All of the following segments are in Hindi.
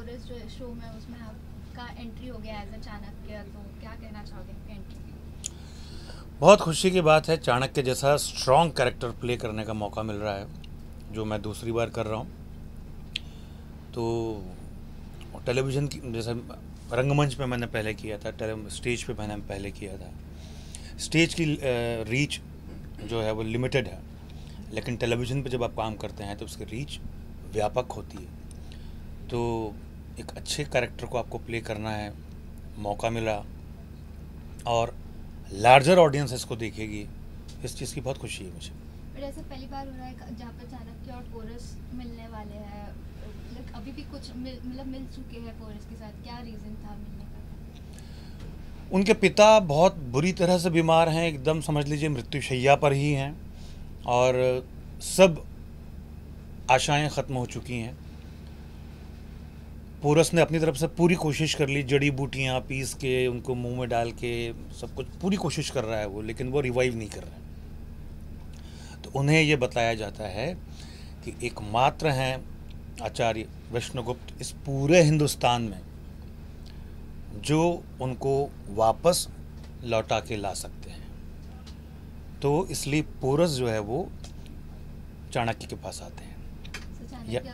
पोरस जो शो में उसमें आपका एंट्री हो गया एज अ चाणक्य, तो क्या कहना चाहोगे आपकी एंट्री की? बहुत खुशी की बात है, चाणक्य जैसा स्ट्रॉन्ग कैरेक्टर प्ले करने का मौका मिल रहा है, जो मैं दूसरी बार कर रहा हूँ। तो टेलीविज़न की जैसे रंगमंच पे मैंने पहले किया था, स्टेज पे मैंने पहले किया था। स्टेज की रीच जो है वो लिमिटेड है, लेकिन टेलीविज़न पे जब आप काम करते हैं तो उसकी रीच व्यापक होती है। तो एक अच्छे कैरेक्टर को आपको प्ले करना है, मौका मिला और लार्जर ऑडियंस इसको देखेगी, इस चीज़ की बहुत खुशी है मुझे। पर ऐसा पहली बार हो रहा है जहाँ पर चाणक्य और पोरस मिलने वाले हैं, मतलब अभी भी कुछ मिल चुके हैं पोरस के साथ, क्या रीज़न था मिलने का? उनके पिता बहुत बुरी तरह से बीमार हैं, एकदम समझ लीजिए मृत्युशैया पर ही हैं, और सब आशाएं ख़त्म हो चुकी हैं। पोरस ने अपनी तरफ से पूरी कोशिश कर ली, जड़ी बूटियाँ पीस के उनको मुंह में डाल के सब कुछ पूरी कोशिश कर रहा है वो, लेकिन वो रिवाइव नहीं कर रहा है। तो उन्हें ये बताया जाता है कि एकमात्र हैं आचार्य विष्णुगुप्त इस पूरे हिंदुस्तान में जो उनको वापस लौटा के ला सकते हैं। तो इसलिए पोरस जो है वो चाणक्य के पास आते हैं। चाणक्य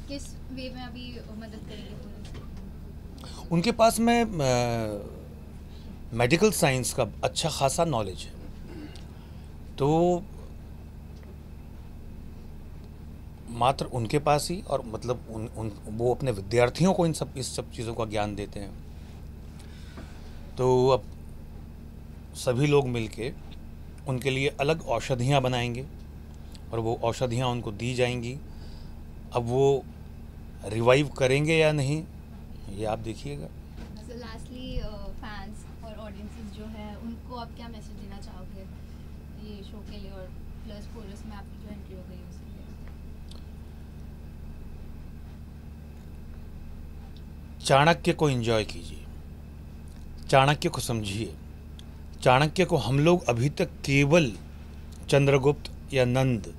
किस वे में अभी मदद करेंगे पोरस? उनके पास में मेडिकल साइंस का अच्छा खासा नॉलेज है, तो मात्र उनके पास ही, और मतलब वो अपने विद्यार्थियों को इस सब चीज़ों का ज्ञान देते हैं। तो अब सभी लोग मिलके उनके लिए अलग औषधियाँ बनाएंगे और वो औषधियाँ उनको दी जाएंगी। अब वो रिवाइव करेंगे या नहीं, ये आप देखिएगा। So lastly, फैंस और ऑडियंसेस जो है उनको आप क्या मैसेज देना चाहोगे ये शो के लिए, और प्लस पोरस में आपकी जो एंट्री हो गई उसके लिए? चाणक्य को एंजॉय कीजिए, चाणक्य को समझिए। चाणक्य को हम लोग अभी तक केवल चंद्रगुप्त या नंद,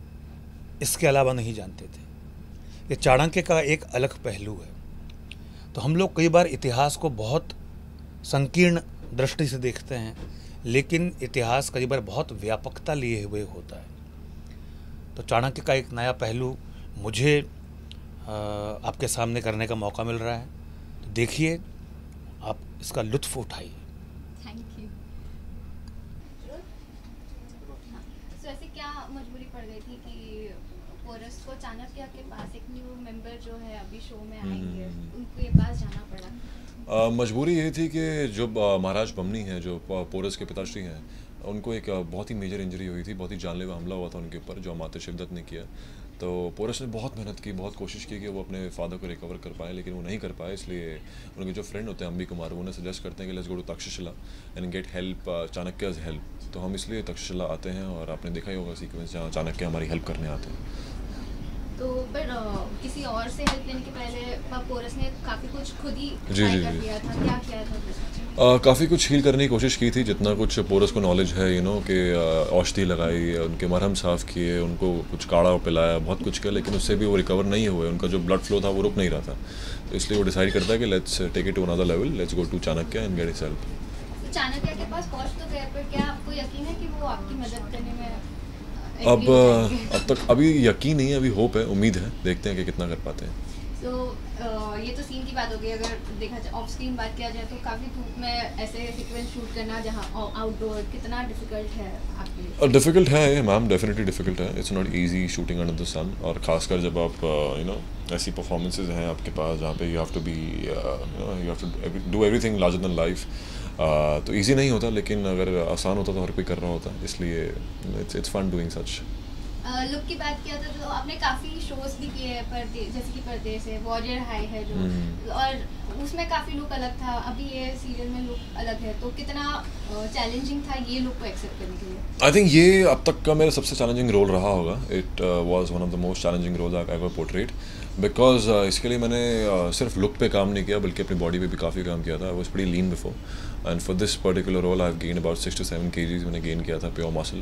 इसके अलावा नहीं जानते थे। ये चाणक्य का एक अलग पहलू है। तो हम लोग कई बार इतिहास को बहुत संकीर्ण दृष्टि से देखते हैं, लेकिन इतिहास कई बार बहुत व्यापकता लिए हुए होता है। तो चाणक्य का एक नया पहलू मुझे आपके सामने करने का मौका मिल रहा है। तो देखिए, आप इसका लुत्फ़ उठाइए। Thank you. तो ऐसे क्या मजबूरी पड़ गई थी कि पोरस को चाणक्य के पास, एक न्यू मेंबर जो है अभी शो में आएंगे, उनको ये पास जाना पड़ा? मजबूरी ये थी कि जो महाराज बमनी हैं, जो पोरस के पिताश्री हैं, उनको एक बहुत ही मेजर इंजरी हुई थी, बहुत ही जानलेवा हमला हुआ था उनके ऊपर, जो अमात्य शिवदत्त ने किया। तो पोरस ने बहुत मेहनत की, बहुत कोशिश की कि वो अपने फादर को रिकवर कर पाए, लेकिन वो नहीं कर पाए। इसलिए उनके जो फ्रेंड होते हैं अम्बी कुमार, वो उन्हें सजेस्ट करते हैं कि let's go to Takshashila and get help, Chanakya's help. तो हम इसलिए तक्षशिला आते हैं, और आपने देखा ही होगा सीक्वेंस जहाँ चाणक्य हमारी हेल्प करने आते हैं। तो पर किसी और से हेल्प लेने के पहले पोरस ने काफ़ी कुछ खुद ही जी ट्राई जी कर जी लिया था, क्या किया था? काफ़ी कुछ हील करने की कोशिश की थी, जितना कुछ पोरस को नॉलेज है, कि औषधि लगाई, उनके मरहम साफ़ किए, उनको कुछ काढ़ा पिलाया, बहुत कुछ किया, लेकिन उससे भी वो रिकवर नहीं हुए। उनका जो ब्लड फ्लो था वो रुक नहीं रहा था। तो इसलिए वो डिसाइड करता है कि let's take it to another level, let's go to Chanakya and get his help. Chanakya के पास पहुंच तो गए, पर क्या आपको यकीन है कि वो आपकी मदद करने में अब तक अभी यकीन नहीं है, अभी होप है, उम्मीद है, देखते हैं कि कितना कर पाते हैं। तो ये तो सीन की बात हो गई। अगर देखा जाए ऑफ स्क्रीन बात किया जाए तो काफ़ी धूप में ऐसे सीक्वेंस शूट करना जहाँ आउटडोर, कितना डिफिकल्ट है आपके लिए? डिफ़िकल्ट है मैम, डेफिनेटली डिफ़िकल्ट है। It's not easy shooting under the sun, और ख़ासकर जब आप ऐसी परफॉर्मेंसेज हैं आपके पास जहाँ पे you have to be you have to do everything larger than life. तो ईजी नहीं होता, लेकिन अगर आसान होता तो हर कोई कर रहा होता, इसलिए it's fun doing such. Look की बात किया था तो आपने काफ़ी शोज भी किए हैं, पर्दे जैसे कि पर्दे से वॉरियर हाई है जो, और उसमें काफ़ी लुक अलग था, अभी ये सीरियल में लुक अलग है, तो कितना चैलेंजिंग था ये लुक को एक्सेप्ट करने के लिए? आई थिंक ये अब तक का मेरा सबसे चैलेंजिंग रोल रहा होगा। It was one of the most challenging roles I ever portrayed. Because इसके लिए मैंने सिर्फ लुक पे काम नहीं किया बल्कि अपनी बॉडी पे भी काफ़ी काम किया था। I was pretty lean before and for this particular role I have gain about 6 to 7 kgs मैंने गेन किया था, प्योर मसल।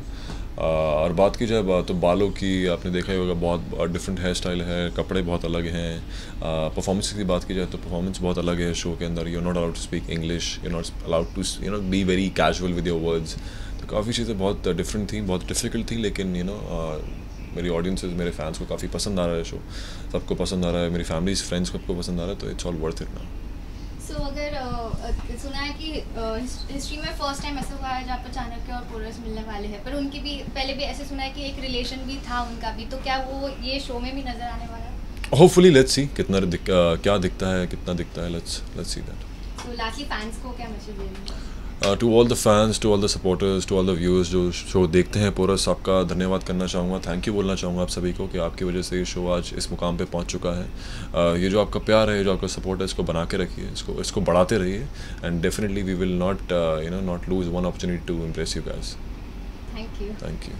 और बात की जाए तो बालों की, आपने देखा ही होगा बहुत डिफरेंट हेयर स्टाइल है, कपड़े बहुत अलग हैं। परफॉर्मेंस की बात की जाए तो परफॉर्मेंस बहुत अलग है शो के अंदर। You are not allowed to speak English, you are not allowed to be very casual with your words. तो काफ़ी चीज़ें बहुत डिफरेंट थी, बहुत डिफ़िकल्ट थी, लेकिन मेरी ऑडियंसेस, मेरे फैंस को काफ़ी पसंद आ रहा है शो, सबको पसंद आ रहा है, मेरी फैमिली फ्रेंड्स सबको पसंद आ रहा है, तो it's all worth it now. So अगर सुना है कि हिस्ट्री में फर्स्ट टाइम ऐसा हुआ है जहाँ पर चाणक्य और पोरस मिलने वाले हैं, पर उनकी भी पहले भी ऐसे सुना है कि एक रिलेशन भी था उनका भी, तो क्या वो ये शो में भी नजर आने वाला है? होपफुली लेट्स सी क्या दिखता है, कितना दिखता है, लेट्स सी दैट। तो लास्टली फैंस को क्या मैसेज देना? To all the fans, to all the supporters, to all the viewers जो शो देखते हैं पोरस, आपका धन्यवाद करना चाहूँगा, थैंक यू बोलना चाहूँगा आप सभी को कि आपकी वजह से ये शो आज इस मुकाम पे पहुँच चुका है। ये जो आपका प्यार है, जो आपका सपोर्ट है, इसको बना के रखिए, इसको बढ़ाते रहिए, and definitely we will not lose one opportunity to impress you guys. Thank you. Thank you.